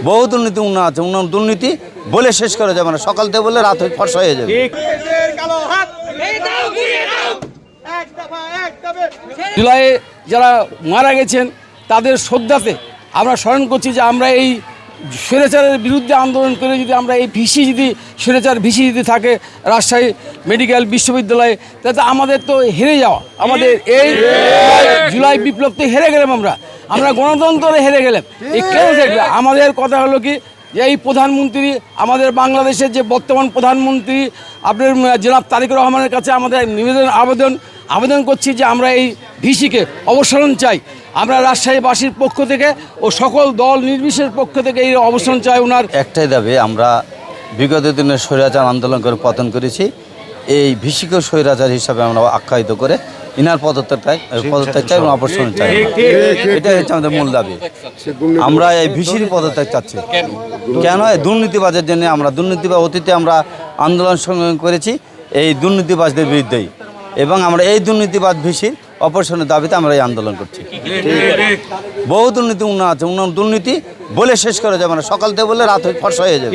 বহু দুর্নীতি উন্নয়ন আছে, উন্নয়ন দুর্নীতি বলে শেষ করা যাবে না, সকাল থেকে বললে রাত ফর্সা হয়ে যাবে। জুলাইয়ে যারা মারা গেছেন তাদের শ্রদ্ধাতে আমরা স্মরণ করছি যে আমরা এই স্বৈরাচারের বিরুদ্ধে আন্দোলন করে যদি আমরা এই ভিসি যদি স্বৈরাচার ভিসি যদি থাকে রাজশাহী মেডিকেল বিশ্ববিদ্যালয়ে তাতে আমাদের তো হেরে যাওয়া, আমাদের এই জুলাই বিপ্লবতে হেরে গেলাম, আমরা গণতন্ত্রে হেরে গেলাম। এই কেন দেখবে? আমাদের কথা হলো কি যে এই প্রধানমন্ত্রী, আমাদের বাংলাদেশের যে বর্তমান প্রধানমন্ত্রী আপনার জনাব তারেক রহমানের কাছে আমাদের আবেদন করছি যে আমরা এই ভিসিকে অবসরণ চাই। আমরা রাজশাহীবাসীর পক্ষ থেকে ও সকল দল নির্বিশেষের পক্ষ থেকে এই অবসরণ চাই। ওনার একটাই দাবি, আমরা বিগত দিনে স্বৈরাচার আন্দোলন করে পতন করেছি, এই ভিসিকে স্বৈরাচার হিসাবে আমরা আখ্যায়িত করে ইনার পদত্যাগ চাই এবং অবসরণ চাই। এটাই হচ্ছে আমাদের মূল দাবি। আমরা এই ভিসির পদত্যাগ চাচ্ছি। কেন? এই দুর্নীতিবাজের জন্য। আমরা দুর্নীতিবাজ অতীতে আমরা আন্দোলন সংগ্রাম করেছি এই দুর্নীতিবাজদের বিরুদ্ধেই, এবং আমরা এই দুর্নীতিবাজ ভিসির অপসারণের দাবিতে আমরা এই আন্দোলন করছি। বহু দুর্নীতি উন্নয়ন আছে, উন্নয়ন দুর্নীতি বলে শেষ করা যাবে না, সকাল থেকে বললে রাত ফর্সা হয়ে যাবে।